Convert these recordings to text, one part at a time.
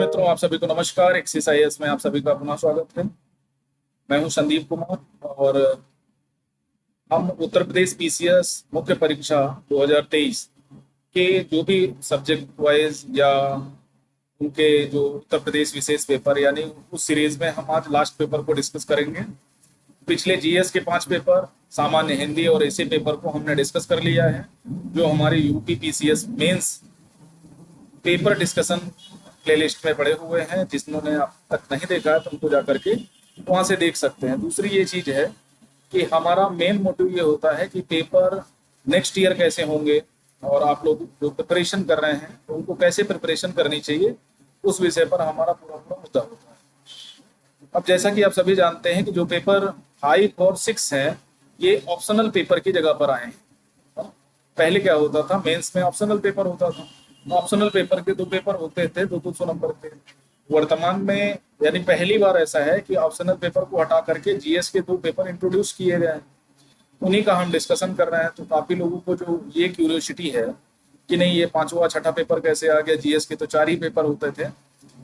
मित्रों, आप सभी को नमस्कार। एक्सिस में आप सभी का पुनः स्वागत है। मैं हूं संदीप कुमार और हम उत्तर प्रदेश पीसीएस मुख्य परीक्षा 2023 के जो भी सब्जेक्ट वाइज या उनके जो उत्तर प्रदेश विशेष पेपर यानी उस सीरीज में हम आज लास्ट पेपर को डिस्कस करेंगे। पिछले जीएस के 5 पेपर, सामान्य हिंदी और ऐसे पेपर को हमने डिस्कस कर लिया है। जो हमारी UP PCS mains paper discussion playlist में पड़े हुए हैं, जिन्होंने अब तक नहीं देखा है तो उनको जाकर के वहां से देख सकते हैं। दूसरी ये चीज है कि हमारा मेन मोटिव ये होता है कि पेपर नेक्स्ट ईयर कैसे होंगे और आप लोग जो प्रिपरेशन कर रहे हैं तो उनको कैसे प्रिपरेशन करनी चाहिए, उस विषय पर हमारा पूरा पूरा मुद्दा होता है। अब जैसा कि आप सभी जानते हैं कि जो पेपर 5 और 6 है ये ऑप्शनल पेपर की जगह पर आए हैं। पहले क्या होता था, मेंस में ऑप्शनल पेपर होता था। ऑप्शनल पेपर के 2 पेपर होते थे 200 नंबर के। वर्तमान में यानी पहली बार ऐसा है कि ऑप्शनल पेपर को हटा करके जीएस के 2 पेपर इंट्रोड्यूस किए गए हैं। उन्हीं का हम डिस्कशन कर रहे हैं। तो काफी लोगों को जो ये क्यूरियोसिटी है कि नहीं ये 5वां 6ठा पेपर कैसे आ गया, जीएस के तो 4 ही पेपर होते थे।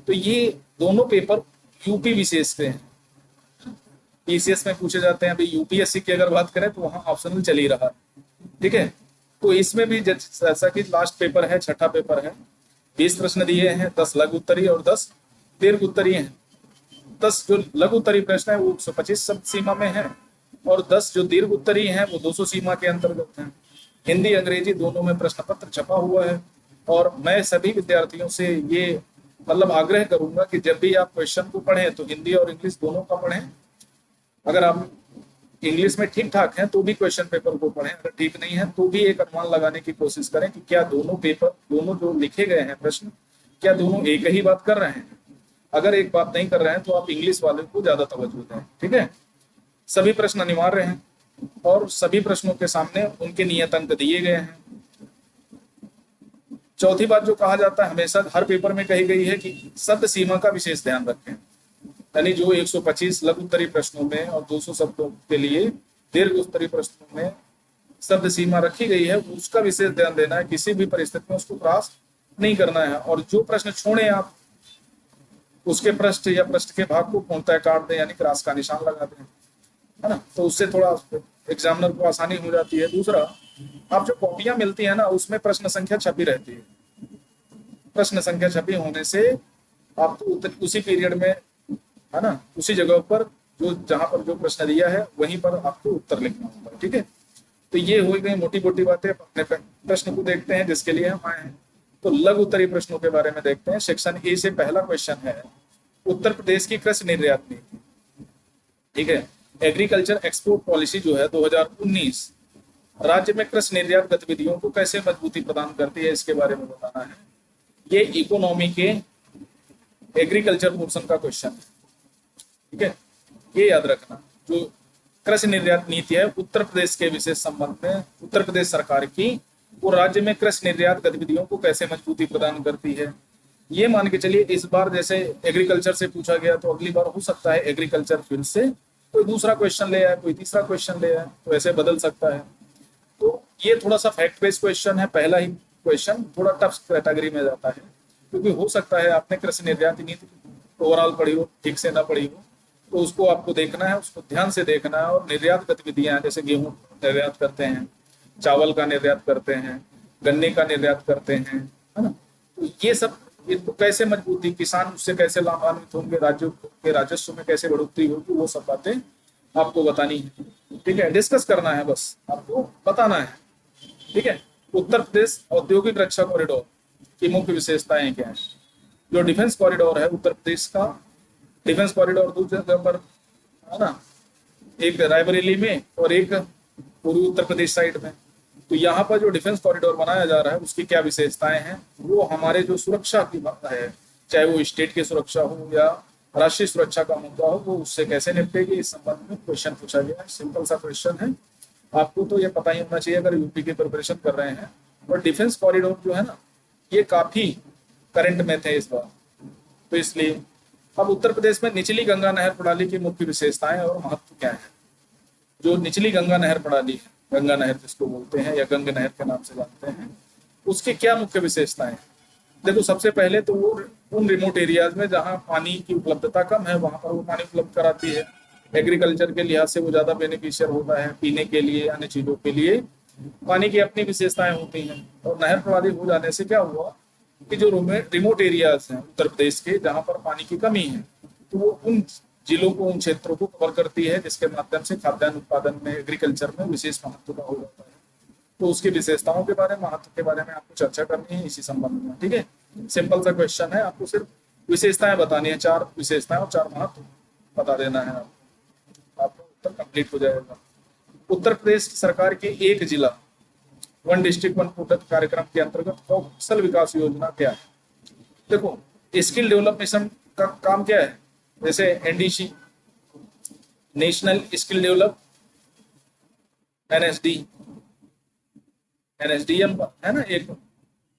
तो ये दोनों पेपर यूपी विशेष के हैं। पीसीएस में पूछे जाते हैं। अभी यूपीएससी की अगर बात करें तो वहां ऑप्शनल चल ही रहा है, ठीक है। तो इसमें भी जैसा कि लास्ट पेपर है, 6ठा पेपर है, 20 प्रश्न दिए हैं, 10 लघु उत्तरीय और 10 दीर्घ उत्तरीय हैं। 10 जो लघु उत्तरीय प्रश्न है वो 125 शब्द सीमा में है और 10 जो दीर्घ उत्तरीय हैं वो 200 सीमा के अंतर्गत हैं। हिंदी अंग्रेजी दोनों में प्रश्न पत्र छपा हुआ है। और मैं सभी विद्यार्थियों से ये मतलब आग्रह करूंगा कि जब भी आप क्वेश्चन को पढ़ें तो हिंदी और इंग्लिश दोनों का पढ़ें। अगर आप इंग्लिश में ठीक ठाक हैं तो भी क्वेश्चन पेपर को पढ़ें, अगर ठीक नहीं है तो भी एक अनुमान लगाने की कोशिश करें कि क्या दोनों जो लिखे गए हैं प्रश्न, क्या दोनों एक ही बात कर रहे हैं। अगर एक बात नहीं कर रहे हैं तो आप इंग्लिश वाले को ज्यादा तवज्जो दें, ठीक है। सभी प्रश्न अनिवार्य हैं और सभी प्रश्नों के सामने उनके नियत अंक दिए गए हैं। चौथी बात जो कहा जाता है हमेशा हर पेपर में कही गई है कि शब्द सीमा का विशेष ध्यान रखें। यानी जो 125 लघु उत्तरीय प्रश्नों में और 200 शब्दों के लिए दीर्घ उत्तरीय प्रश्नों में शब्द सीमा रखी गई है, उसका विशेष ध्यान देना है। किसी भी परिस्थिति में उसको क्रॉस नहीं करना है। और जो प्रश्न छोड़े आप उसके पृष्ठ या पृष्ठ के भाग को पूर्णतः काट दें, यानी क्रॉस का निशान लगा दें, है ना। तो उससे थोड़ा एग्जामिनर को आसानी हो जाती है। दूसरा, आप जो कॉपियां मिलती है ना उसमें प्रश्न संख्या छपी रहती है। प्रश्न संख्या छपी होने से आपको उसी पीरियड में, है ना, उसी जगह पर जो जहां पर जो प्रश्न दिया है वहीं पर आपको उत्तर लिखना होगा, ठीक है। तो ये हो गई मोटी मोटी बातें। अपने प्रश्न को देखते हैं जिसके लिए हम आए हैं। तो लघु उत्तरीय प्रश्नों के बारे में देखते हैं। सेक्शन ए से पहला क्वेश्चन है उत्तर प्रदेश की कृषि निर्यात नीति, ठीक है। एग्रीकल्चर एक्सपोर्ट पॉलिसी जो है 2019 राज्य में कृषि निर्यात गतिविधियों को कैसे मजबूती प्रदान करती है, इसके बारे में बताना है। ये इकोनॉमी के एग्रीकल्चर पोर्शन का क्वेश्चन है, ठीक है। ये याद रखना, जो कृषि निर्यात नीति है उत्तर प्रदेश के विशेष संबंध में उत्तर प्रदेश सरकार की, वो राज्य में कृषि निर्यात गतिविधियों को कैसे मजबूती प्रदान करती है। ये मान के चलिए इस बार जैसे एग्रीकल्चर से पूछा गया तो अगली बार हो सकता है एग्रीकल्चर फील्ड से कोई दूसरा क्वेश्चन ले आए, कोई तीसरा क्वेश्चन ले आए, तो ऐसे बदल सकता है। तो ये थोड़ा सा फैक्ट बेस्ड क्वेश्चन है। पहला ही क्वेश्चन थोड़ा टफ कैटेगरी में जाता है, क्योंकि हो सकता है आपने कृषि निर्यात नीति ओवरऑल पढ़ी हो, ठीक से ना पढ़ी हो, तो उसको आपको देखना है, उसको ध्यान से देखना है। और निर्यात गतिविधियां जैसे गेहूं निर्यात करते हैं, चावल का निर्यात करते हैं, गन्ने का निर्यात करते हैं, है ना। तो ये सब इनको कैसे मजबूती, किसान उससे कैसे लाभान्वित होंगे, राज्यों के राजस्व में कैसे बढ़ोतरी होगी, वो सब बातें आपको बतानी है, ठीक है। डिस्कस करना है, बस आपको बताना है, ठीक है। उत्तर प्रदेश औद्योगिक रक्षा कॉरिडोर की मुख्य विशेषताएं क्या है। जो डिफेंस कॉरिडोर है उत्तर प्रदेश का, डिफेंस कॉरिडोर 2 जगह पर, है ना, एक रायबरेली में और एक पूर्वी उत्तर प्रदेश साइड में। तो यहाँ पर जो डिफेंस कॉरिडोर बनाया जा रहा है उसकी क्या विशेषताएं हैं, वो हमारे जो सुरक्षा की बात है, चाहे वो स्टेट की सुरक्षा हो या राष्ट्रीय सुरक्षा का मुद्दा हो, वो उससे कैसे निपटेगी, इस संबंध में क्वेश्चन पूछा गया है। सिंपल सा क्वेश्चन है, आपको तो ये पता ही होना चाहिए अगर यूपी की प्रिपरेशन कर रहे हैं। और डिफेंस कॉरिडोर जो है ना, ये काफी करंट में थे इस बार, तो इसलिए। अब उत्तर प्रदेश में निचली गंगा नहर प्रणाली की मुख्य विशेषताएं और महत्व क्या है। जो निचली गंगा नहर प्रणाली है, गंगा नहर जिसको बोलते हैं या गंगा नहर के नाम से जानते हैं, उसकी क्या मुख्य विशेषताएं। देखो, सबसे पहले तो वो उन रिमोट एरियाज में जहाँ पानी की उपलब्धता कम है वहां पर वो पानी उपलब्ध कराती है। एग्रीकल्चर के लिहाज से वो ज्यादा बेनिफिशियल होता है, पीने के लिए, अन्य चीजों के लिए पानी की अपनी विशेषताएं होती हैं। और नहर प्रणाली हो जाने से क्या हुआ कि जो रिमोट एरियाज हैं उत्तर प्रदेश के जहाँ पर पानी की कमी है, तो वो उन जिलों को, उन क्षेत्रों को कवर करती है, जिसके माध्यम से खाद्यान्न उत्पादन में, एग्रीकल्चर में विशेष महत्व का हो जाता है। तो उसकी विशेषताओं के बारे में, महत्व के बारे में आपको चर्चा करनी है इसी संबंध में। ठीक है, सिंपल सा क्वेश्चन है, आपको सिर्फ विशेषताएं बतानी है, 4 विशेषताएं और 4 महत्व बता देना है आपको उत्तर कंप्लीट हो जाएगा। उत्तर प्रदेश सरकार के एक जिला, वन डिस्ट्रिक्ट वन प्रोडक्ट कार्यक्रम के अंतर्गत कौशल विकास योजना क्या है? देखो, स्किल डेवलप मिशन का काम क्या है? जैसे एनडीसी, नेशनल स्किल डेवलप, एनएसडीएम है ना, एक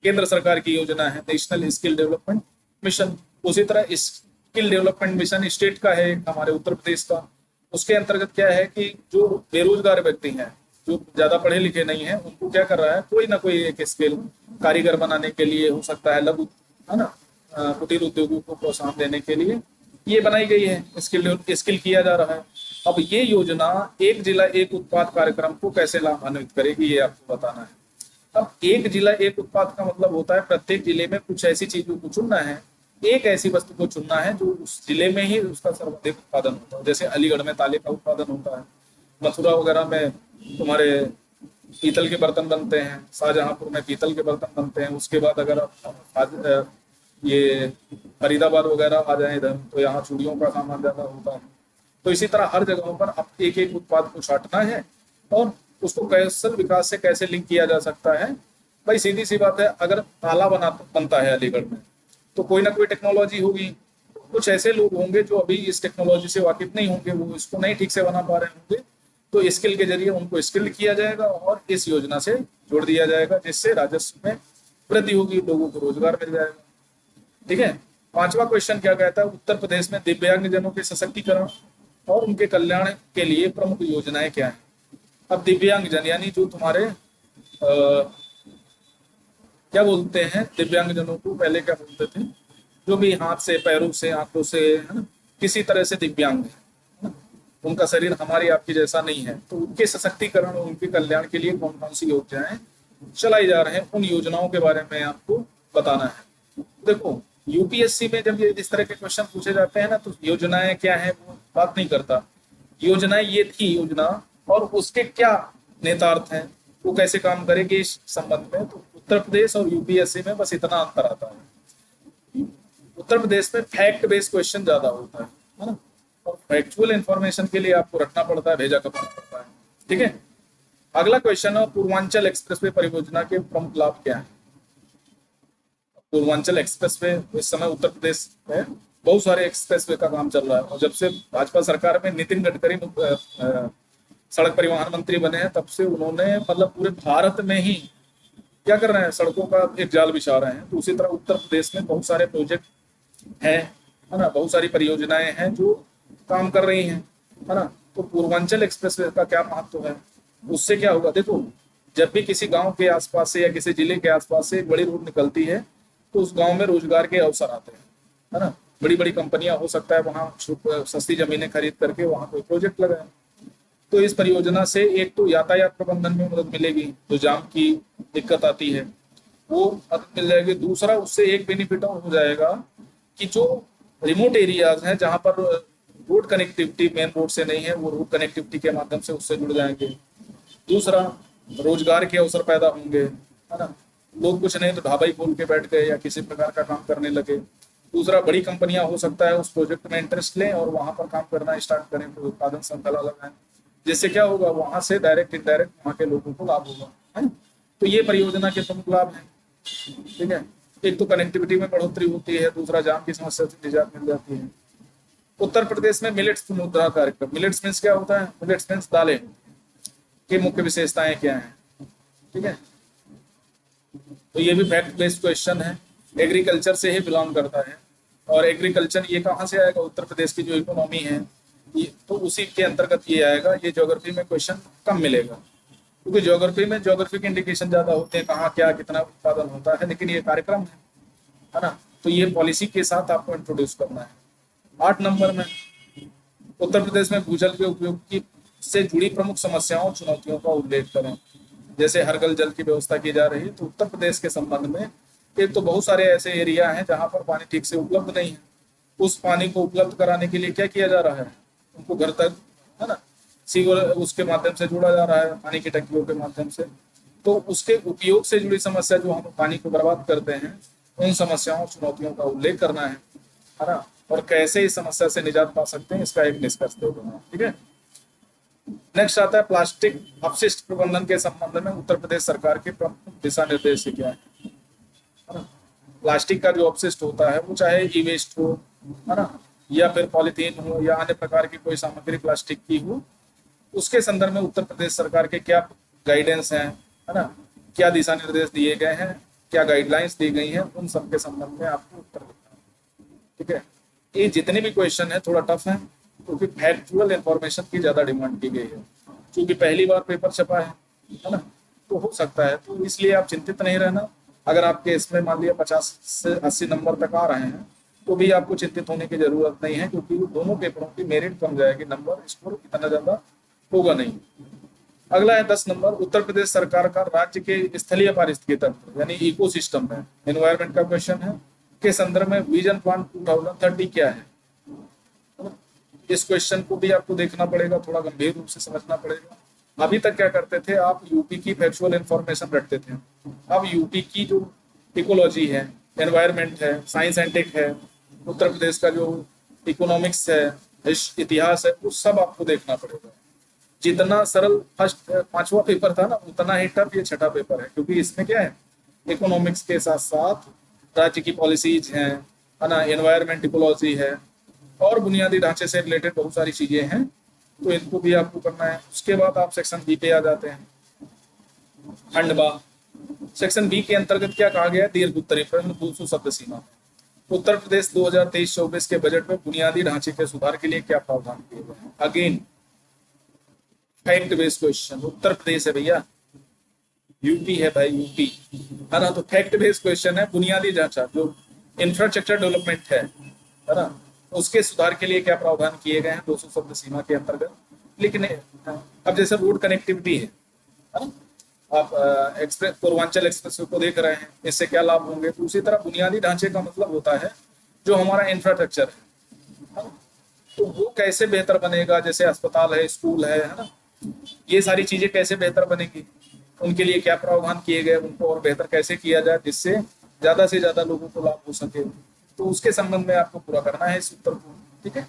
केंद्र सरकार की योजना है, नेशनल स्किल डेवलपमेंट मिशन। उसी तरह स्किल डेवलपमेंट मिशन स्टेट का है हमारे उत्तर प्रदेश का। उसके अंतर्गत क्या है कि जो बेरोजगार व्यक्ति हैं, जो ज्यादा पढ़े लिखे नहीं है, उनको क्या कर रहा है, कोई ना कोई एक स्किल कारीगर बनाने के लिए हो सकता है, लघु है ना, कुटीर उद्योगों को प्रोत्साहन देने के लिए ये बनाई गई है, स्किल किया जा रहा है। अब ये योजना एक जिला एक उत्पाद कार्यक्रम को कैसे लाभान्वित करेगी, ये आपको बताना है। अब एक जिला एक उत्पाद का मतलब होता है प्रत्येक जिले में कुछ ऐसी चीजों को चुनना है, एक ऐसी वस्तु को चुनना है जो उस जिले में ही उसका सर्वाधिक उत्पादन होता है। जैसे अलीगढ़ में ताले का उत्पादन होता है, मथुरा वगैरह में तुम्हारे पीतल के बर्तन बनते हैं, शाहजहांपुर में पीतल के बर्तन बनते हैं। उसके बाद अगर आप ये फरीदाबाद वगैरह आ जाए इधर, तो यहाँ चूड़ियों का सामान ज्यादा होता है। तो इसी तरह हर जगहों पर अब एक एक उत्पाद को छांटना है और उसको कौशल विकास से कैसे लिंक किया जा सकता है। भाई सीधी सी बात है, अगर ताला बनता है अलीगढ़ में, तो कोई ना कोई टेक्नोलॉजी होगी, कुछ ऐसे लोग होंगे जो अभी इस टेक्नोलॉजी से वाकिफ नहीं होंगे, वो इसको नहीं ठीक से बना पा रहे होंगे, तो स्किल के जरिए उनको स्किल किया जाएगा और इस योजना से जोड़ दिया जाएगा, जिससे राजस्व में वृद्धि होगी, लोगों को रोजगार मिल जाएगा। ठीक है, 5वां क्वेश्चन क्या कहता है, उत्तर प्रदेश में दिव्यांगजनों के सशक्तिकरण और उनके कल्याण के लिए प्रमुख योजनाएं क्या है? अब दिव्यांगजन यानी जो तुम्हारे क्या बोलते हैं, दिव्यांगजनों को पहले क्या बोलते थे, जो भी हाथ से, पैरों से, आंखों से, है ना, किसी तरह से दिव्यांग है, उनका शरीर हमारी आपकी जैसा नहीं है, तो उनके सशक्तिकरण और उनके कल्याण के लिए कौन कौन सी योजनाएं चलाई जा रहे हैं, उन योजनाओं के बारे में आपको बताना है। देखो, यूपीएससी में जब ये इस तरह के क्वेश्चन पूछे जाते हैं ना, तो योजनाएं क्या है वो बात नहीं करता, योजनाएं ये थी योजना और उसके क्या नेतार्थ हैं, वो कैसे काम करेगी इस संबंध में। तो उत्तर प्रदेश और यूपीएससी में बस इतना अंतर आता है, उत्तर प्रदेश में फैक्ट बेस्ड क्वेश्चन ज्यादा होता है ना, और फैक्चुअल इंफॉर्मेशन के लिए आपको रखना पड़ता है, भेजा करना पड़ता है। ठीक है, अगला क्वेश्चन है, पूर्वांचल एक्सप्रेसवे परियोजना के प्रमुख लाभ क्या है? पूर्वांचल एक्सप्रेसवे इस समय उत्तर प्रदेश में बहुत सारे एक्सप्रेसवे का काम चल रहा है, और जब से भाजपा सरकार में नितिन गडकरी सड़क परिवहन मंत्री बने हैं, तब से उन्होंने मतलब पूरे भारत में ही क्या कर रहे हैं, सड़कों का एक जाल बिछा रहे हैं। तो उसी तरह उत्तर प्रदेश में बहुत सारे प्रोजेक्ट हैं, है ना, बहुत सारी परियोजनाएं हैं जो काम कर रही हैं, है ना। तो पूर्वांचल एक्सप्रेसवे का क्या महत्व है, उससे क्या होगा? देखो, जब भी किसी गांव के आसपास से या किसी जिले के आसपास से एक बड़ी रोड निकलती है, तो उस गांव में रोजगार के अवसर आते हैं, है ना। बड़ी बड़ी कंपनियां हो सकता है वहां सस्ती जमीनें खरीद करके वहां कोई प्रोजेक्ट लगाए। तो इस परियोजना से एक तो यातायात प्रबंधन में मदद मिलेगी, जो जाम की दिक्कत आती है वो मदद मिल जाएगी। दूसरा, उससे एक बेनिफिट और हो जाएगा कि जो रिमोट एरियाज हैं जहां पर रोड कनेक्टिविटी मेन रोड से नहीं है, वो रोड कनेक्टिविटी के माध्यम से उससे जुड़ जाएंगे। दूसरा, रोजगार के अवसर पैदा होंगे, है ना, लोग कुछ नहीं तो ढाबा ही खोल के बैठ गए या किसी प्रकार का काम करने लगे। दूसरा, बड़ी कंपनियां हो सकता है उस प्रोजेक्ट में इंटरेस्ट लें और वहां पर काम करना स्टार्ट करें, तो उत्पादन श्रृंखला लगाएं, जिससे क्या होगा, वहां से डायरेक्ट इनडायरेक्ट वहां के लोगों को लाभ होगा, है। तो ये परियोजना के प्रमुख लाभ हैं। ठीक है, एक तो कनेक्टिविटी में बढ़ोतरी होती है, दूसरा जाम की समस्या से निजात मिल जाती है। उत्तर प्रदेश में मिलेट्स मुद्रा कार्यक्रम, मिलेट्स मीन्स क्या होता है, मिलेट्स मीन्स दालें, की मुख्य विशेषताएं क्या है? ठीक है, तो ये भी फैक्ट बेस्ड क्वेश्चन है, एग्रीकल्चर से ही बिलोंग करता है। और एग्रीकल्चर ये कहाँ से आएगा, उत्तर प्रदेश की जो इकोनॉमी है ये, तो उसी के अंतर्गत ये आएगा। ये ज्योग्राफी में क्वेश्चन कम मिलेगा, क्योंकि ज्योग्राफी में ज्योग्राफी के इंडिकेशन ज्यादा होते हैं, कहाँ क्या कितना उत्पादन होता है, लेकिन ये कार्यक्रम है ना, तो ये पॉलिसी के साथ आपको इंट्रोड्यूस करना है। 8 नंबर में उत्तर प्रदेश में भूजल के उपयोग की से जुड़ी प्रमुख समस्याओं और चुनौतियों का उल्लेख करें। जैसे हर घर जल की व्यवस्था की जा रही है, तो उत्तर प्रदेश के संबंध में एक तो बहुत सारे ऐसे एरिया हैं जहां पर पानी ठीक से उपलब्ध नहीं है। उस पानी को उपलब्ध कराने के लिए क्या किया जा रहा है, उनको घर तक, है ना, सीवर उसके माध्यम से जोड़ा जा रहा है, पानी की टंकियों के माध्यम से। तो उसके उपयोग से जुड़ी समस्या, जो हम पानी को बर्बाद करते हैं, उन समस्याओं चुनौतियों का उल्लेख करना है ना, और कैसे इस समस्या से निजात पा सकते हैं, इसका एक निष्कर्ष दे देना। ठीक है। नेक्स्ट आता है प्लास्टिक अपशिष्ट प्रबंधन के संबंध में उत्तर प्रदेश सरकार के प्रमुख दिशा निर्देश क्या है ना। प्लास्टिक का जो अपशिष्ट होता है, वो चाहे ई वेस्ट हो, है ना, या फिर पॉलीथीन हो, या अन्य प्रकार की कोई सामग्री प्लास्टिक की हो, उसके संदर्भ में उत्तर प्रदेश सरकार के क्या गाइडेंस हैं, है ना, क्या दिशा निर्देश दिए गए हैं, क्या गाइडलाइंस दी गई हैं, उन सब के संबंध में आपको उत्तर देना है। ठीक है। ये जितने भी क्वेश्चन है थोड़ा टफ है, क्योंकि फैक्चुअल इंफॉर्मेशन की ज्यादा डिमांड की गई है, क्योंकि पहली बार पेपर छपा है ना, तो हो सकता है, तो इसलिए आप चिंतित नहीं रहना। अगर आपके इसमें मान लिया 50 से 80 नंबर तक आ रहे हैं, तो भी आपको चिंतित होने की जरूरत नहीं है, क्योंकि दोनों पेपरों की मेरिट कम जाएगी, नंबर स्कोर इतना ज्यादा होगा नहीं। अगला है 10 नंबर, उत्तर प्रदेश सरकार का राज्य के स्थलीय पारिस्थितिकी तंत्र यानी इकोसिस्टम में एनवायरमेंट का क्वेश्चन है, के संदर्भ में विजन प्लान 2030 क्या है। इस क्वेश्चन को भी आपको देखना पड़ेगा, थोड़ा गंभीर रूप से समझना पड़ेगा। अभी तक क्या करते थे आप, यूपी की फैक्चुअल इंफॉर्मेशन रखते थे, अब यूपी की जो इकोलॉजी है, एनवायरमेंट है, साइंस एंड टेक है, उत्तर प्रदेश का जो इकोनॉमिक्स है, इतिहास है, वो सब आपको देखना पड़ेगा। जितना सरल फर्स्ट 5वां पेपर था ना, उतना ही टफ ये 6ठा पेपर है, क्योंकि इसमें क्या है, इकोनॉमिक्स के साथ साथ राज्य की पॉलिसीज हैं, है ना, एनवायरमेंट इकोलॉजी है, और बुनियादी ढांचे से रिलेटेड बहुत सारी चीजें हैं, तो इनको भी आपको करना है। उसके बाद आप सेक्शन बी पे आ जाते हैं, खंड बा। सेक्शन बी के अंतर्गत क्या कहा गया है, दीर्घ उत्तरी प्रश्न 200 शब्द सीमा। उत्तर प्रदेश 2023-24 के बजट में बुनियादी ढांचे के सुधार के लिए क्या प्रावधान किए गए हैं। Again fact based question, Uttar Pradesh है भैया, यूपी है भाई, यूपी, है ना, तो फैक्ट बेस्ड क्वेश्चन है। बुनियादी ढांचा जो इंफ्रास्ट्रक्चर डेवलपमेंट है ना, उसके सुधार के लिए क्या प्रावधान किए गए हैं 200 शब्द सीमा के अंतर्गत। लेकिन अब जैसे रोड कनेक्टिविटी है ना, आप एक्सप्रेस पूर्वांचल एक्सप्रेस को देख रहे हैं, इससे क्या लाभ होंगे, तो उसी तरह बुनियादी ढांचे का मतलब होता है जो हमारा इंफ्रास्ट्रक्चर है, तो वो कैसे बेहतर बनेगा, जैसे अस्पताल है, स्कूल है ना, ये सारी चीजें कैसे बेहतर बनेगी, उनके लिए क्या प्रावधान किए गए, उनको और बेहतर कैसे किया जाए, जिससे ज्यादा से ज्यादा लोगों को लाभ हो सके, तो उसके संबंध में आपको पूरा करना है इस उत्तर को। ठीक है।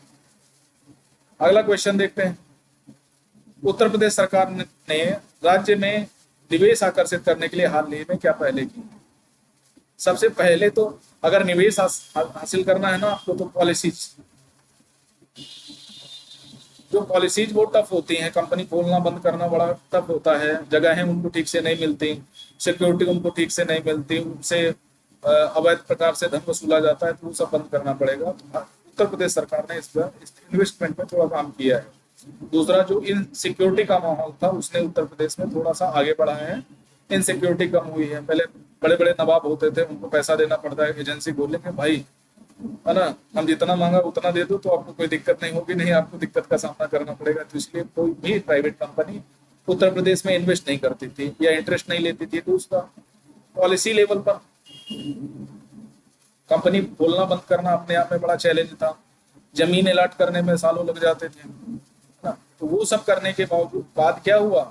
अगला क्वेश्चन देखते हैं। उत्तर प्रदेश सरकार ने राज्य में निवेश आकर्षित करने के लिए हाल ही में क्या पहले की। सबसे पहले तो अगर निवेश हासिल करना है ना आपको, तो पॉलिसीज, जो पॉलिसीज वो टफ होती हैं, कंपनी खोलना बंद करना बड़ा टफ होता है, जगहें उनको ठीक से नहीं मिलती, सिक्योरिटी उनको ठीक से नहीं मिलती, उनसे अवैध प्रकार से धन वसूला जाता है, तो वो सब बंद करना पड़ेगा। तो उत्तर प्रदेश सरकार ने इस पर इन्वेस्टमेंट में थोड़ा काम किया है। दूसरा, जो इनसिक्योरिटी का माहौल था, उसने उत्तर प्रदेश में थोड़ा सा आगे बढ़ाया है, इनसिक्योरिटी कम हुई है। पहले बड़े बड़े नवाब होते थे, उनको पैसा देना पड़ता है, एजेंसी बोलेंगे भाई, है ना, हम जितना मांगा उतना दे दो, तो आपको कोई दिक्कत नहीं होगी, नहीं आपको दिक्कत का सामना करना पड़ेगा। तो इसलिए कोई भी प्राइवेट कंपनी उत्तर प्रदेश में इन्वेस्ट नहीं करती थी या इंटरेस्ट नहीं लेती थी। तो उसका पॉलिसी लेवल पर कंपनी खोलना बंद करना अपने आप में बड़ा चैलेंज था, जमीन अलॉट करने में सालों लग जाते थे ना। तो वो सब करने के बाद क्या हुआ,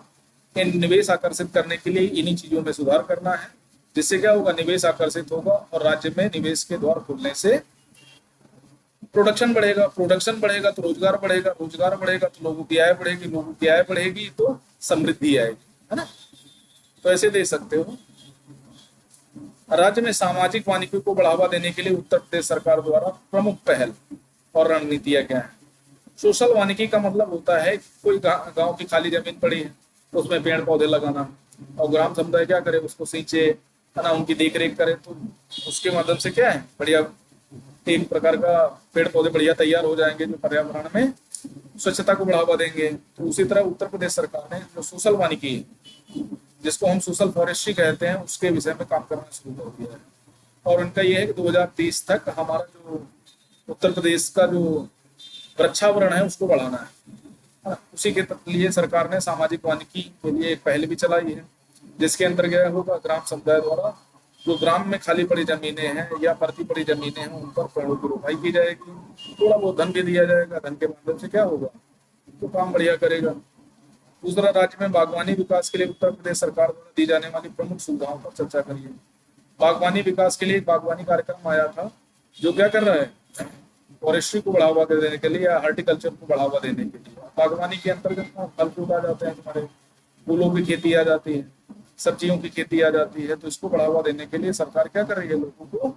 इन निवेश आकर्षित करने के लिए इन्हीं चीजों में सुधार करना है, जिससे क्या होगा, निवेश आकर्षित होगा और राज्य में निवेश के द्वार खुलने से प्रोडक्शन बढ़ेगा, प्रोडक्शन बढ़ेगा तो रोजगार बढ़ेगा, रोजगार बढ़ेगा तो लोगों की आय बढ़ेगी, लोगों की आय बढ़ेगी तो समृद्धि आएगी, है ना। तो ऐसे दे सकते हो। राज्य में सामाजिक वानिकी को बढ़ावा देने के लिए उत्तर प्रदेश सरकार द्वारा प्रमुख पहल और रणनीतियां क्या है। सोशल वानिकी का मतलब होता है कोई गांव की खाली जमीन पड़ी है, तो उसमें पेड़ पौधे लगाना, और ग्राम समुदाय क्या करे, उसको सींचे, है ना, उनकी देख रेख करे, तो उसके माध्यम से क्या है, बढ़िया एक प्रकार का पेड़ पौधे बढ़िया तैयार हो जाएंगे, जो पर्यावरण में स्वच्छता को बढ़ावा देंगे। तो उसी तरह उत्तर प्रदेश सरकार ने जो सोशल वानिकी है, जिसको हम सोशल फॉरेस्ट्री कहते हैं, उसके विषय में काम करना शुरू कर दिया है। और उनका ये है कि 2030 तक हमारा जो उत्तर प्रदेश का जो वृक्षावरण है उसको बढ़ाना है। उसी के लिए सरकार ने सामाजिक वानिकी के लिए एक पहल भी चलाई है, जिसके अंतर्गत होगा ग्राम समुदाय द्वारा जो ग्राम में खाली पड़ी जमीनें हैं या पड़ती पड़ी जमीनें हैं उन पर पेड़ों की रोपाई की जाएगी, थोड़ा बहुत धन भी दिया जाएगा। धन के माध्यम से क्या होगा, तो काम बढ़िया करेगा। दूसरा, राज्य में बागवानी विकास के लिए उत्तर प्रदेश सरकार द्वारा दी जाने वाली प्रमुख सुविधाओं पर चर्चा करिए। बागवानी विकास के लिए एक बागवानी कार्यक्रम आया था जो क्या कर रहा है, फॉरेस्ट्री को बढ़ावा देने के लिए या हॉर्टिकल्चर को बढ़ावा देने के लिए। बागवानी के अंतर्गत फल फ्रूट आ जाते हैं, तुम्हारे फूलों की खेती आ जाती है, सब्जियों की खेती आ जाती है। तो इसको बढ़ावा देने के लिए सरकार क्या कर रही है, लोगों को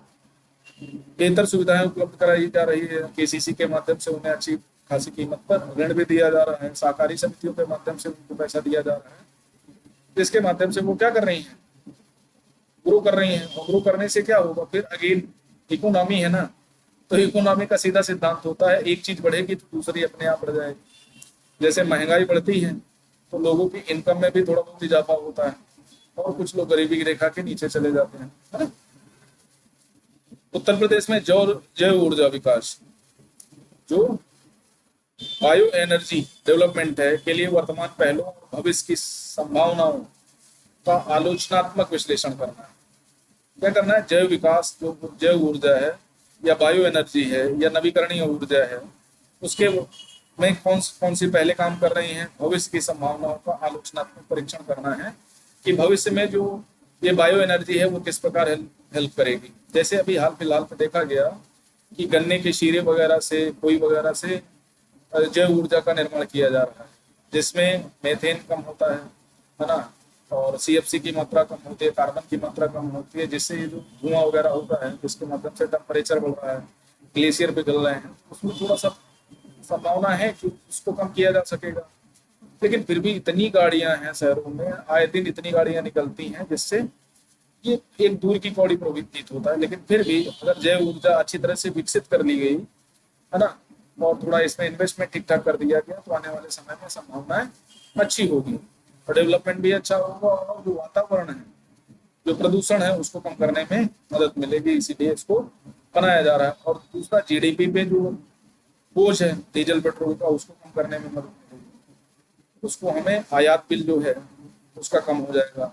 बेहतर सुविधाएं उपलब्ध कराई जा रही है। केसीसी के माध्यम से उन्हें अच्छी खासी कीमत पर ऋण भी दिया जा रहा है, सहकारी समितियों के माध्यम से उनको पैसा दिया जा रहा है, जिसके माध्यम से वो क्या कर रही है, ग्रो कर रही हैं। और ग्रो करने से क्या होगा, फिर अगेन इकोनॉमी है ना, तो इकोनॉमी का सीधा सिद्धांत होता है एक चीज बढ़ेगी तो दूसरी अपने आप बढ़ जाएगी। जैसे महंगाई बढ़ती है तो लोगों की इनकम में भी थोड़ा बहुत इजाफा होता है और कुछ लोग गरीबी की रेखा के नीचे चले जाते हैं, है ना। उत्तर प्रदेश में जैव ऊर्जा विकास, जो बायो एनर्जी डेवलपमेंट है के लिए वर्तमान पहलों और भविष्य की संभावनाओं का आलोचनात्मक विश्लेषण करना है। क्या करना है, जैव विकास जो जैव ऊर्जा है या बायो एनर्जी है या नवीकरणीय ऊर्जा है, उसके में कौन सी पहले काम कर रही हैं, भविष्य की संभावनाओं का आलोचनात्मक परीक्षण करना है कि भविष्य में जो ये बायो एनर्जी है वो किस प्रकार हेल्प करेगी। जैसे अभी हाल फिलहाल में देखा गया कि गन्ने के शीरे वगैरह से, कोई वगैरह से जैव ऊर्जा का निर्माण किया जा रहा है, जिसमें मेथेन कम होता है ना, और सीएफसी की मात्रा कम होती है, कार्बन की मात्रा कम होती है, जिससे ये जो धुआं वगैरह होता है जिसके माध्यम से टेम्परेचर बढ़ रहा है, ग्लेशियर पिघल रहे हैं, उसमें थोड़ा सा संभावना है कि उसको कम किया जा सकेगा। लेकिन फिर भी इतनी गाड़ियां हैं शहरों में, आए दिन इतनी गाड़ियां निकलती हैं, जिससे ये एक दूर की कौड़ी प्रतीत होता है। लेकिन फिर भी अगर जैव ऊर्जा अच्छी तरह से विकसित कर ली गई है ना, और थोड़ा इसमें इन्वेस्टमेंट ठीक ठाक कर दिया गया, तो आने वाले समय में संभावनाएं अच्छी होगी और डेवलपमेंट भी अच्छा होगा और जो वातावरण है, जो प्रदूषण है, उसको कम करने में मदद मिलेगी। इसीलिए इसको बनाया जा रहा है। और दूसरा, जीडीपी पे जो बोझ है डीजल पेट्रोल का, उसको कम करने में मदद मिलेगी। उसको हमें आयात बिल जो है उसका कम हो जाएगा,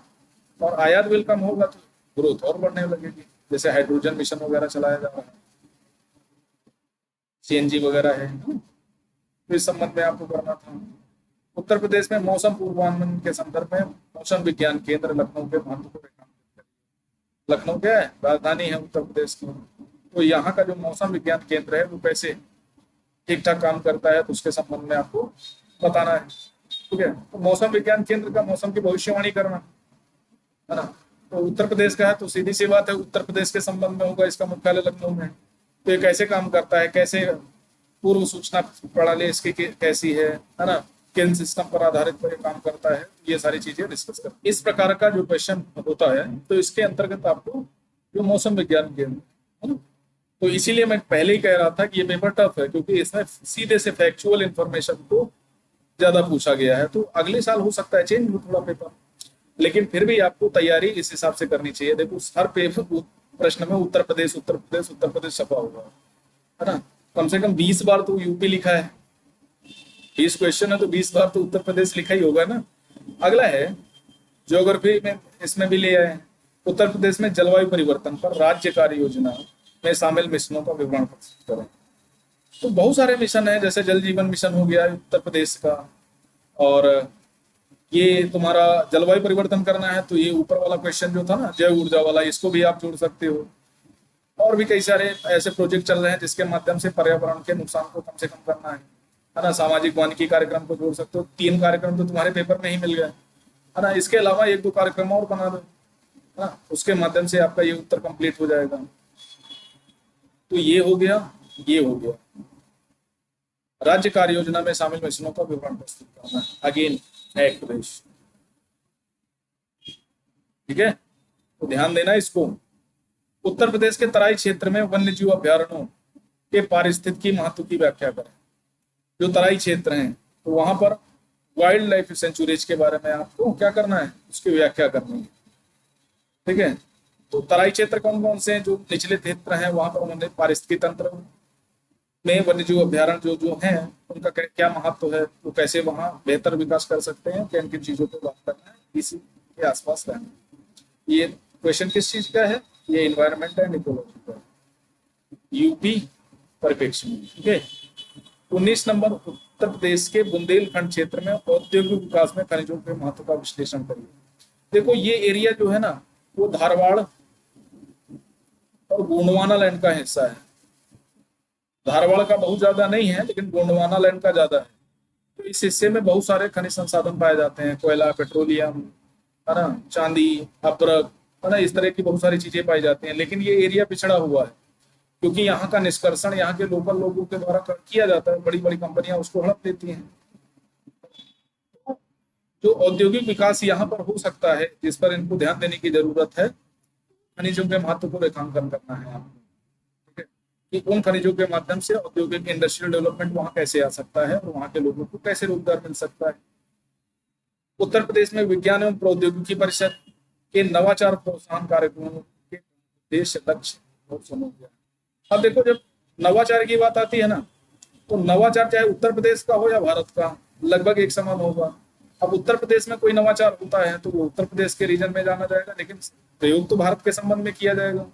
और आयात बिल कम होगा तो ग्रोथ और बढ़ने लगेगी। जैसे हाइड्रोजन मिशन वगैरह चलाया जा रहा है, सीएनजी वगैरह है, तो इस संबंध में आपको करना था। उत्तर प्रदेश में मौसम पूर्वानुमान के संदर्भ में मौसम विज्ञान केंद्र लखनऊ के महत्व को रेखांकित करें। लखनऊ क्या है, राजधानी है उत्तर प्रदेश की, तो यहाँ का जो मौसम विज्ञान केंद्र है वो कैसे ठीक ठाक काम करता है, तो उसके संबंध में आपको बताना है। ठीक है, तो मौसम विज्ञान केंद्र का मौसम की भविष्यवाणी करना है ना, तो उत्तर प्रदेश का है, तो सीधी सी बात है उत्तर प्रदेश के संबंध में होगा, इसका मुख्यालय लखनऊ में। तो ये कैसे काम करता है, कैसे पूर्व सूचना प्रणाली इसकी कैसी है ना, किन सिस्टम पर आधारित पर ये काम करता है, ये सारी चीजें डिस्कस कर। इस प्रकार का जो क्वेश्चन होता है तो इसके अंतर्गत आपको जो मौसम विज्ञान केंद्र है ना, तो इसीलिए मैं पहले ही कह रहा था कि ये पेपर टफ है, क्योंकि इसमें सीधे से फैक्चुअल इंफॉर्मेशन को ज्यादा पूछा गया है। तो अगले साल हो सकता है चेंज हो थोड़ा पेपर, लेकिन फिर भी आपको तैयारी इस हिसाब से करनी चाहिए। देखो हर पेपर प्रश्न में उत्तर प्रदेश उत्तर प्रदेश उत्तर प्रदेश छपा हुआ है ना, कम से कम 20 बार तो यूपी लिखा है, 20 क्वेश्चन है तो 20 बार तो उत्तर प्रदेश लिखा ही होगा ना। अगला है ज्योग्राफी में, इसमें भी ले आए उत्तर प्रदेश में जलवायु परिवर्तन पर राज्य कार्य योजना में शामिल मिशनों का विवरण प्रस्तुत करें। तो बहुत सारे मिशन है, जैसे जल जीवन मिशन हो गया उत्तर प्रदेश का, और ये तुम्हारा जलवायु परिवर्तन करना है तो ये ऊपर वाला क्वेश्चन जो था ना जैव ऊर्जा वाला, इसको भी आप जोड़ सकते हो। और भी कई सारे ऐसे प्रोजेक्ट चल रहे हैं जिसके माध्यम से पर्यावरण के नुकसान को कम से कम करना है ना। सामाजिक वानिकी कार्यक्रम को जोड़ सकते हो, 3 कार्यक्रम तो तुम्हारे पेपर में ही मिल गए है ना। इसके अलावा 1-2 कार्यक्रम और बना दो है ना, उसके माध्यम से आपका ये उत्तर कंप्लीट हो जाएगा। तो ये हो गया, ये हो गया। राज्य कार्य योजना में शामिल मिशनों का विवरण प्रस्तुत करना है, अगेन एक प्रदेश। ठीक है, तो ध्यान देना इसको। उत्तर प्रदेश के तराई क्षेत्र में वन्य जीव अभ्यारण्यों के पारिस्थितिकी महत्व की व्याख्या करें। जो तराई क्षेत्र हैं तो वहां पर वाइल्ड लाइफ सेंचुरीज के बारे में आपको क्या करना है, उसकी व्याख्या करनी है। ठीक है, तो तराई क्षेत्र कौन कौन से हैं? जो निचले क्षेत्र हैं वहां पर उन्होंने पारिस्थितिकी तंत्र में वन्य जीव अभ्यारण्य जो जो हैं उनका क्या महत्व है, वो कैसे वहां बेहतर विकास कर सकते हैं, किन किन चीजों को बात करना है, इसी के आसपास रहना है। ये क्वेश्चन किस चीज का है? ये इन्वायरमेंट एंड इकोलॉजी का, यूपी परिप्रेक्ष्य में। ठीक है। 19 नंबर, उत्तर प्रदेश के बुंदेलखंड क्षेत्र में औद्योगिक विकास में खनिजों के महत्व का विश्लेषण करिए। देखो ये एरिया जो है ना वो धारवाड़ और गोंडवाना लैंड का हिस्सा है। धारवाड़ का बहुत ज्यादा नहीं है लेकिन गोंडवाना लैंड का ज्यादा है। तो इस हिस्से में बहुत सारे खनिज संसाधन पाए जाते हैं, कोयला, पेट्रोलियम, है ना, चांदी, अब्रक, है ना, इस तरह की बहुत सारी चीजें पाई जाती हैं। लेकिन ये एरिया पिछड़ा हुआ है क्योंकि यहाँ का निष्कर्षण यहाँ के लोकल लोगों के द्वारा किया जाता है, बड़ी बड़ी कंपनियां उसको हड़प देती हैं। जो औद्योगिक विकास यहाँ पर हो सकता है जिस पर इनको ध्यान देने की जरूरत है, खनिजों के महत्व को रेखांकन करना है आपको। ठीक है, कि उन खनिजों के माध्यम से औद्योगिक इंडस्ट्रियल डेवलपमेंट वहां कैसे आ सकता है और वहां के लोगों को कैसे रोजगार मिल सकता है। उत्तर प्रदेश में विज्ञान एवं प्रौद्योगिकी परिषद के नवाचार प्रोत्साहन कार्यक्रमों के उद्देश्य, लक्ष्य और समूह। अब देखो जब नवाचार की बात आती है ना तो नवाचार चाहे उत्तर प्रदेश का हो या भारत का लगभग एक समान होगा। अब उत्तर प्रदेश में कोई नवाचार होता है तो वो उत्तर प्रदेश के रीजन में जाना जाएगा, लेकिन प्रयोग तो भारत के संबंध में किया जाएगा।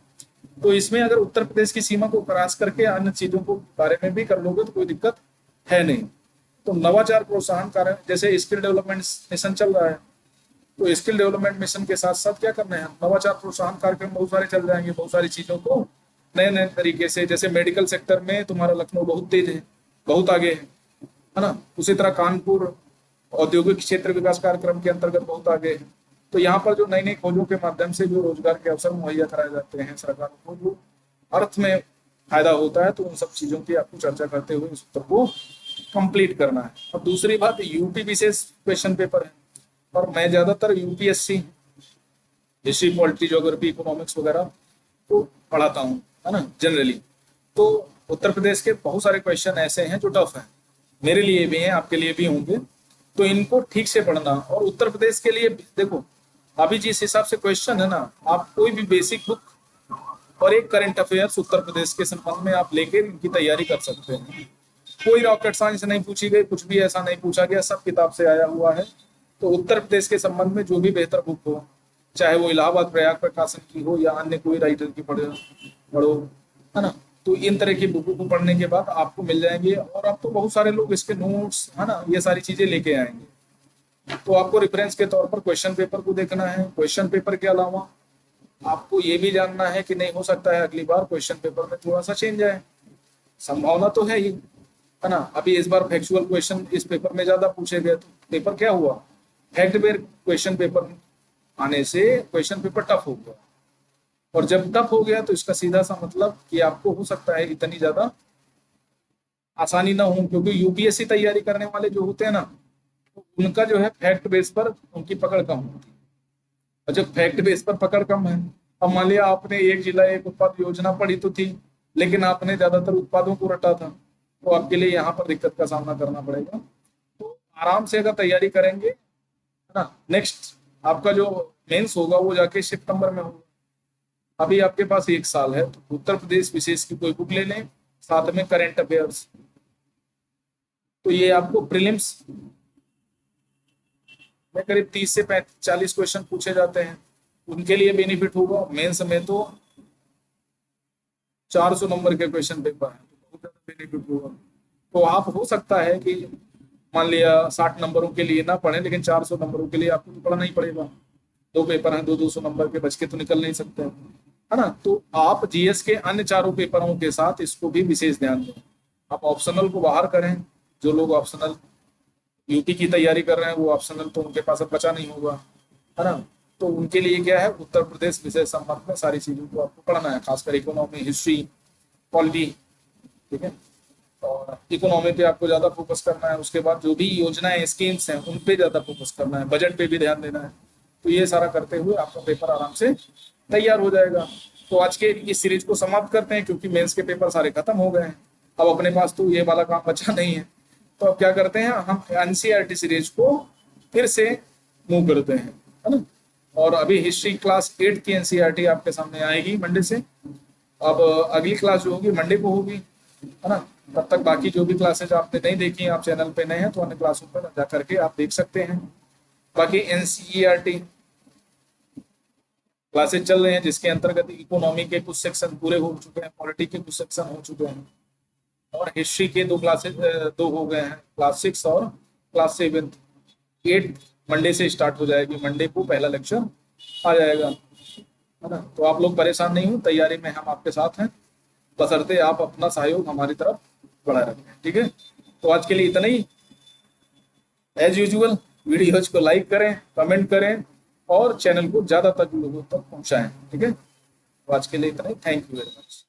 तो इसमें अगर उत्तर प्रदेश की सीमा को क्रॉस करके अन्य चीजों को बारे में भी कर लोगे तो कोई दिक्कत है नहीं। तो नवाचार प्रोत्साहन कार्य जैसे स्किल डेवलपमेंट मिशन चल रहा है, तो स्किल डेवलपमेंट मिशन के साथ साथ क्या करना है, नवाचार प्रोत्साहन कार्यक्रम बहुत सारे चल जाएंगे, बहुत सारी चीजों को नए नए तरीके से। जैसे मेडिकल सेक्टर में तुम्हारा लखनऊ बहुत तेज है, बहुत आगे है ना। उसी तरह कानपुर औद्योगिक क्षेत्र विकास कार्यक्रम के अंतर्गत बहुत आगे है। तो यहाँ पर जो नई नई खोजों के माध्यम से जो रोजगार के अवसर मुहैया कराए जाते हैं सरकारों को, जो अर्थ में फायदा होता है, तो उन सब चीजों की आपको चर्चा करते हुए इस उत्तर को कंप्लीट करना है। अब दूसरी बात, यूपी विशेष क्वेश्चन पेपर है और मैं ज्यादातर UPSC history, polity, geography, economics वगैरह को पढ़ाता हूँ, है ना, जनरली। तो उत्तर प्रदेश के बहुत सारे क्वेश्चन ऐसे हैं जो टफ हैं, मेरे लिए भी हैं, आपके लिए भी होंगे। तो इनको ठीक से पढ़ना। और उत्तर प्रदेश के लिए देखो अभी जिस हिसाब से क्वेश्चन है ना, आप कोई भी बेसिक बुक और एक करंट अफेयर्स उत्तर प्रदेश के संबंध में आप लेके इनकी तैयारी कर सकते हैं। कोई रॉकेट साइंस नहीं पूछी गई, कुछ भी ऐसा नहीं पूछा गया, सब किताब से आया हुआ है। तो उत्तर प्रदेश के संबंध में जो भी बेहतर बुक हो, चाहे वो इलाहाबाद प्रयाग प्रकाशन की हो या अन्य कोई राइटर की पढ़ो, है ना, तो इन तरह की बुकों को पढ़ने के बाद आपको मिल जाएंगे। और अब तो बहुत सारे लोग इसके नोट्स, है ना, ये सारी चीजें लेके आएंगे। तो आपको रेफरेंस के तौर पर क्वेश्चन पेपर को देखना है। क्वेश्चन पेपर के अलावा आपको ये भी जानना है कि नहीं हो सकता है अगली बार क्वेश्चन पेपर में थोड़ा सा चेंज आए, संभावना तो है ही, है ना। अभी इस बार फैक्चुअल क्वेश्चन इस पेपर में ज्यादा पूछे गए, तो पेपर क्या हुआ, फैक्ट बेस्ड क्वेश्चन पेपर आने से क्वेश्चन पेपर टफ हो गया। और जब टफ हो गया तो इसका सीधा सा मतलब कि आपको हो सकता है इतनी ज्यादा आसानी ना हो, क्योंकि यूपीएससी तैयारी करने वाले जो होते हैं ना, तो उनका जो है फैक्ट बेस पर उनकी पकड़ कम होती है। और जब फैक्ट बेस पर पकड़ कम है, अब मान लिया आपने एक जिला एक उत्पाद योजना पढ़ी तो थी, लेकिन आपने ज्यादातर उत्पादों को रटा था, तो आपके लिए यहाँ पर दिक्कत का सामना करना पड़ेगा। तो आराम से अगर तैयारी करेंगे, है ना, नेक्स्ट आपका जो मेंस होगा वो जाके सितंबर में होगा। अभी आपके पास एक साल है, तो उत्तर प्रदेश विशेष की कोई बुक ले लें, साथ में करंट अफेयर्स। तो ये आपको प्रीलिम्स में करीब 30 से 40 क्वेश्चन पूछे जाते हैं, उनके लिए बेनिफिट होगा। मेंस में तो 400 नंबर के क्वेश्चन पेपर है, तो बहुत ज्यादा बेनिफिट होगा। तो आप हो सकता है कि मान लिया 60 नंबरों के लिए ना पढ़े, लेकिन 400 नंबरों के लिए आपको तो पढ़ना ही पड़ेगा। दो पेपर हैं, 200 नंबर के, बच के तो निकल नहीं सकते, है ना। तो आप जीएस के अन्य चारों पेपरों के साथ इसको भी विशेष ध्यान दें। आप ऑप्शनल को बाहर करें, जो लोग ऑप्शनल यूपी की तैयारी कर रहे हैं वो ऑप्शनल तो उनके पास अब बचा नहीं होगा, है ना। तो उनके लिए क्या है, उत्तर प्रदेश विषय संबंध में सारी चीजों को आपको पढ़ना है, खासकर इकोनॉमी, हिस्ट्री, पॉलिटी, ठीक है। और इकोनॉमी पे आपको ज्यादा फोकस करना है। उसके बाद जो भी योजनाएं, स्कीम्स हैं, उन पे ज्यादा फोकस करना है, बजट पे भी ध्यान देना है। तो ये सारा करते हुए आपका पेपर आराम से तैयार हो जाएगा। तो आज के इस सीरीज को समाप्त करते हैं, क्योंकि मेंस के पेपर सारे खत्म हो गए हैं। अब अपने पास तो ये वाला काम बचा नहीं है। तो अब क्या करते हैं, हम एनसीईआरटी सीरीज को फिर से मूव करते हैं, है ना। और अभी हिस्ट्री क्लास 8 की एनसीईआरटी आपके सामने आएगी मंडे से। अब अगली क्लास जो होगी मंडे को होगी, है ना। तब तक बाकी जो भी क्लासेज आपने नहीं देखी, आप चैनल पे नए हैं तो अन्य क्लासों पर जा करके आप देख सकते हैं। बाकी एनसीईआरटी क्लासेज चल रहे हैं जिसके अंतर्गत इकोनॉमी के कुछ सेक्शन पूरे हो चुके हैं, पॉलिटी के कुछ सेक्शन हो चुके हैं, और हिस्ट्री के दो क्लासेज दो हो गए हैं, क्लास 6 और क्लास 7। 8 मंडे से स्टार्ट हो जाएगी, मंडे को पहला लेक्चर आ जाएगा, है ना। तो आप लोग परेशान नहीं हो, तैयारी में हम आपके साथ हैं, बशर्ते आप अपना सहयोग हमारी तरफ बढ़ाए रखें, ठीक है। तो आज के लिए इतना ही। एज यूजुअल वीडियोज को लाइक करें, कमेंट करें और चैनल को ज़्यादातर लोगों तक पहुंचाएं, ठीक है। तो आज के लिए इतना ही। Thank you very much.